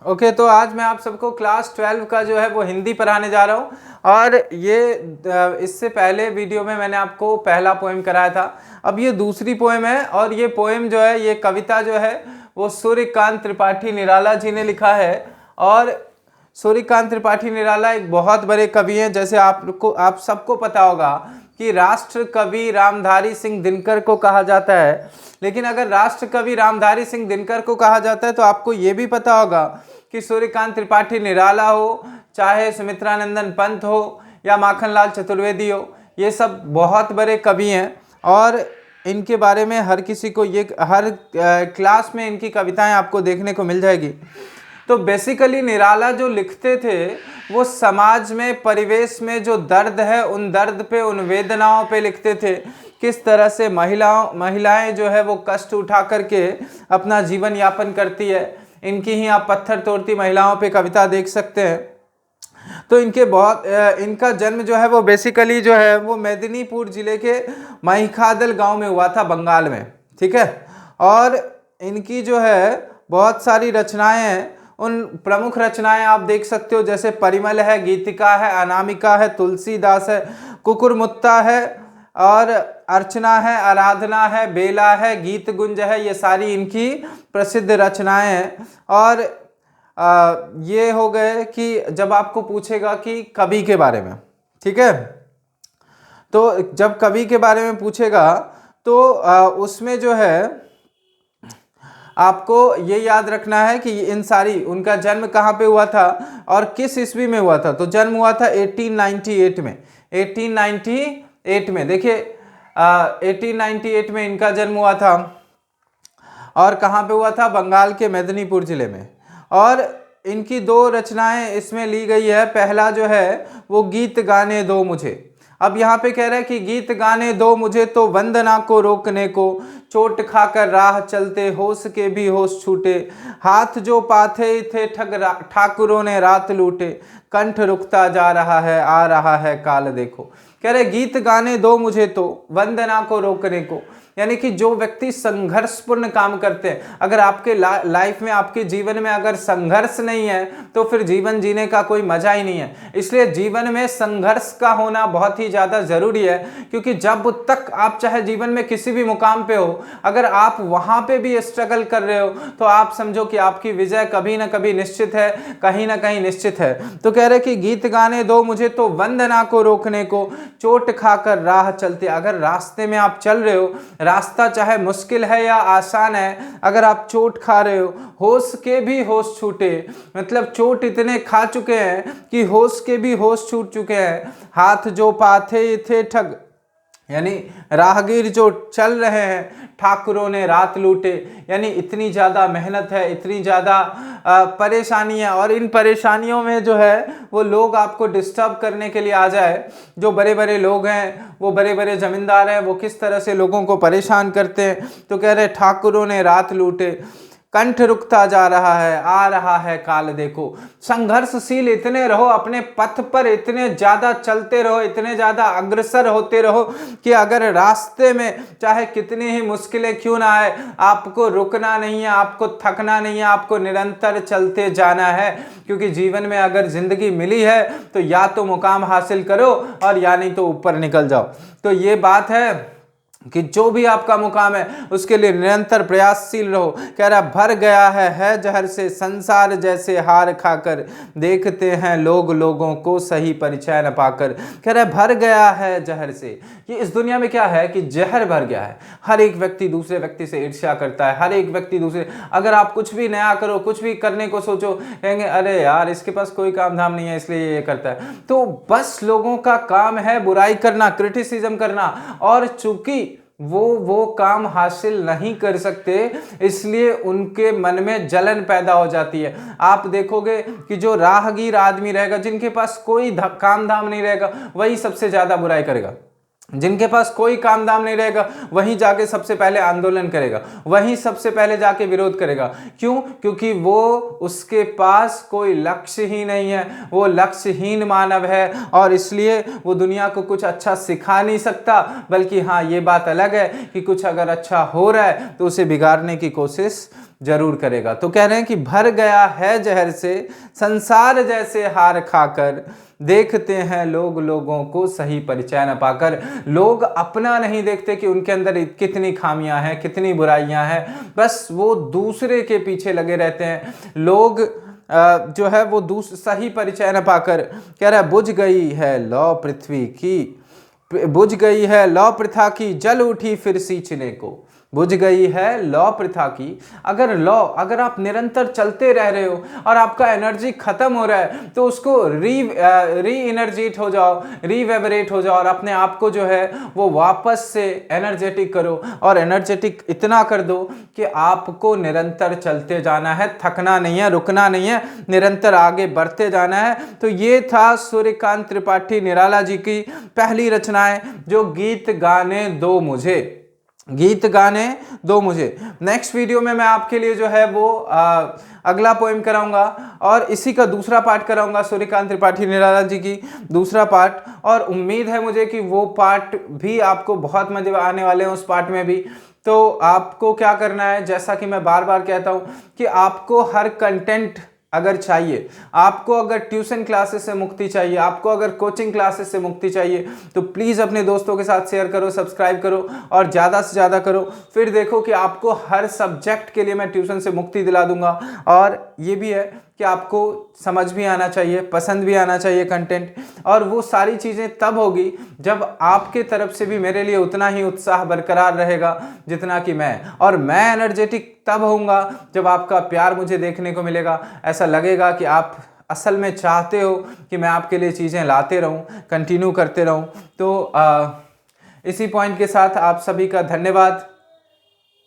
Okay, तो आज मैं आप सबको क्लास 12 का जो है वो हिंदी पढ़ाने जा रहा हूँ। और इससे पहले वीडियो में मैंने आपको पहला पोएम कराया था, अब ये दूसरी पोएम है। और ये पोएम जो है, ये कविता जो है वो सूर्यकांत त्रिपाठी निराला जी ने लिखा है। और सूर्यकांत त्रिपाठी निराला एक बहुत बड़े कवि हैं। जैसे आप सबको पता होगा कि राष्ट्र कवि रामधारी सिंह दिनकर को कहा जाता है। लेकिन अगर राष्ट्र कवि रामधारी सिंह दिनकर को कहा जाता है तो आपको ये भी पता होगा कि सूर्यकांत त्रिपाठी निराला हो, चाहे सुमित्रानंदन पंत हो या माखनलाल चतुर्वेदी हो, ये सब बहुत बड़े कवि हैं। और इनके बारे में हर किसी को हर क्लास में इनकी कविताएं आपको देखने को मिल जाएगी। तो बेसिकली निराला जो लिखते थे वो समाज में, परिवेश में जो दर्द है उन दर्द पे, उन वेदनाओं पे लिखते थे। किस तरह से महिलाएं जो है वो कष्ट उठा करके अपना जीवन यापन करती है, इनकी ही आप पत्थर तोड़ती महिलाओं पे कविता देख सकते हैं। तो इनका जन्म जो है वो बेसिकली जो है वो मेदिनीपुर जिले के महिखादल गांव में हुआ था, बंगाल में। ठीक है। और इनकी जो है बहुत सारी रचनाएं हैं। उन प्रमुख रचनाएं आप देख सकते हो, जैसे परिमल है, गीतिका है, अनामिका है, तुलसीदास है, कुकुरमुत्ता है, और अर्चना है, आराधना है, बेला है, गीत गुंज है। ये सारी इनकी प्रसिद्ध रचनाएं हैं। और ये हो गए कि जब आपको पूछेगा कि कवि के बारे में, ठीक है, तो जब कवि के बारे में पूछेगा तो उसमें जो है आपको ये याद रखना है कि उनका जन्म कहाँ पे हुआ था और किस ईस्वी में हुआ था। तो जन्म हुआ था 1898 में। 1898 में, देखिए 1898 में इनका जन्म हुआ था। और कहाँ पे हुआ था? बंगाल के मेदिनीपुर जिले में। और इनकी दो रचनाएं इसमें ली गई है। पहला जो है वो गीत गाने दो मुझे। अब यहाँ पे कह रहा है कि गीत गाने दो मुझे तो वंदना को रोकने को, चोट खाकर राह चलते होश के भी होश छूटे, हाथ जो पाथे थे ठाकुरों ने रात लूटे, कंठ रुकता जा रहा है आ रहा है काल देखो। कह रहे गीत गाने दो मुझे तो वंदना को रोकने को, यानी कि जो व्यक्ति संघर्षपूर्ण काम करते हैं, अगर आपके लाइफ में, आपके जीवन में अगर संघर्ष नहीं है तो फिर जीवन जीने का कोई मजा ही नहीं है। इसलिए जीवन में संघर्ष का होना बहुत ही ज्यादा जरूरी है, क्योंकि जब तक आप चाहे जीवन में किसी भी मुकाम पे हो, अगर आप वहां पे भी स्ट्रगल कर रहे हो तो आप समझो कि आपकी विजय कभी ना कभी निश्चित है, कहीं ना कहीं निश्चित है। तो कह रहे कि गीत गाने दो मुझे तो वंदना को रोकने को, चोट खाकर राह चलते। अगर रास्ते में आप चल रहे हो, रास्ता चाहे मुश्किल है या आसान है, अगर आप चोट खा रहे हो, होश के भी होश छूटे, मतलब चोट इतने खा चुके हैं कि होश के भी होश छूट चुके हैं, हाथ जो पाथे थे ठग, यानी राहगीर जो चल रहे हैं, ठाकुरों ने रात लूटे, यानी इतनी ज़्यादा मेहनत है, इतनी ज़्यादा परेशानियाँ, और इन परेशानियों में जो है वो लोग आपको डिस्टर्ब करने के लिए आ जाए। जो बड़े बड़े लोग हैं, वो बड़े बड़े जमींदार हैं, वो किस तरह से लोगों को परेशान करते हैं। तो कह रहे ठाकुरों ने रात लूटे, कंठ रुकता जा रहा है आ रहा है काल देखो। संघर्षशील इतने रहो, अपने पथ पर इतने ज्यादा चलते रहो, इतने ज्यादा अग्रसर होते रहो कि अगर रास्ते में चाहे कितनी ही मुश्किलें क्यों ना आए, आपको रुकना नहीं है, आपको थकना नहीं है, आपको निरंतर चलते जाना है। क्योंकि जीवन में अगर जिंदगी मिली है तो या तो मुकाम हासिल करो और या नहीं तो ऊपर निकल जाओ। तो ये बात है कि जो भी आपका मुकाम है उसके लिए निरंतर प्रयासशील रहो। कह रहा भर गया है जहर से संसार जैसे हार खाकर, देखते हैं लोग लोगों को सही परिचय न पाकर। कह रहा भर गया है जहर से, ये इस दुनिया में क्या है कि जहर भर गया है। हर एक व्यक्ति दूसरे व्यक्ति से ईर्ष्या करता है, हर एक व्यक्ति दूसरे, अगर आप कुछ भी नया करो, कुछ भी करने को सोचो, कहेंगे अरे यार इसके पास कोई काम धाम नहीं है इसलिए ये करता है। तो बस लोगों का काम है बुराई करना, क्रिटिसिज्म करना, और चूंकि वो काम हासिल नहीं कर सकते इसलिए उनके मन में जलन पैदा हो जाती है। आप देखोगे कि जो राहगीर आदमी रहेगा, जिनके पास कोई काम धाम नहीं रहेगा, वही सबसे ज्यादा बुराई करेगा। जिनके पास कोई काम दाम नहीं रहेगा वहीं जाके सबसे पहले आंदोलन करेगा, वहीं सबसे पहले जाके विरोध करेगा। क्यों? क्योंकि वो, उसके पास कोई लक्ष्य ही नहीं है, वो लक्ष्यहीन मानव है, और इसलिए वो दुनिया को कुछ अच्छा सिखा नहीं सकता। बल्कि हाँ, ये बात अलग है कि कुछ अगर अच्छा हो रहा है तो उसे बिगाड़ने की कोशिश जरूर करेगा। तो कह रहे हैं कि भर गया है जहर से संसार जैसे हार खाकर, देखते हैं लोग लोगों को सही परिचय न पाकर। लोग अपना नहीं देखते कि उनके अंदर कितनी खामियां हैं, कितनी बुराइयां हैं, बस वो दूसरे के पीछे लगे रहते हैं। लोग जो है वो सही परिचय न पाकर, कह रहा है बुझ गई है लौ पृथ्वी की, बुझ गई है लौ प्रथा की, जल उठी फिर सींचने को। बुझ गई है लौ प्रथा की। अगर आप निरंतर चलते रह रहे हो और आपका एनर्जी खत्म हो रहा है, तो उसको री एनर्जेट हो जाओ, रीवेबरेट हो जाओ और अपने आप को जो है वो वापस से एनर्जेटिक करो। और एनर्जेटिक इतना कर दो कि आपको निरंतर चलते जाना है, थकना नहीं है, रुकना नहीं है, निरंतर आगे बढ़ते जाना है। तो ये था सूर्यकांत त्रिपाठी निराला जी की पहली रचनाएं, जो गीत गाने दो मुझे, गीत गाने दो मुझे। नेक्स्ट वीडियो में मैं आपके लिए जो है वो अगला पोएम कराऊंगा और इसी का दूसरा पार्ट कराऊंगा, सूर्यकांत त्रिपाठी निराला जी की दूसरा पार्ट। और उम्मीद है मुझे कि वो पार्ट भी आपको बहुत मजे आने वाले हैं उस पार्ट में भी। तो आपको क्या करना है, जैसा कि मैं बार बार कहता हूं कि आपको हर कंटेंट अगर चाहिए, आपको अगर ट्यूशन क्लासेस से मुक्ति चाहिए, आपको अगर कोचिंग क्लासेस से मुक्ति चाहिए, तो प्लीज़ अपने दोस्तों के साथ शेयर करो, सब्सक्राइब करो और ज़्यादा से ज़्यादा करो। फिर देखो कि आपको हर सब्जेक्ट के लिए मैं ट्यूशन से मुक्ति दिला दूंगा। और ये भी है कि आपको समझ भी आना चाहिए, पसंद भी आना चाहिए कंटेंट, और वो सारी चीज़ें तब होगी जब आपके तरफ से भी मेरे लिए उतना ही उत्साह बरकरार रहेगा जितना कि मैं। और मैं एनर्जेटिक तब होऊंगा जब आपका प्यार मुझे देखने को मिलेगा, ऐसा लगेगा कि आप असल में चाहते हो कि मैं आपके लिए चीज़ें लाते रहूं, कंटिन्यू करते रहूं। तो इसी पॉइंट के साथ आप सभी का धन्यवाद।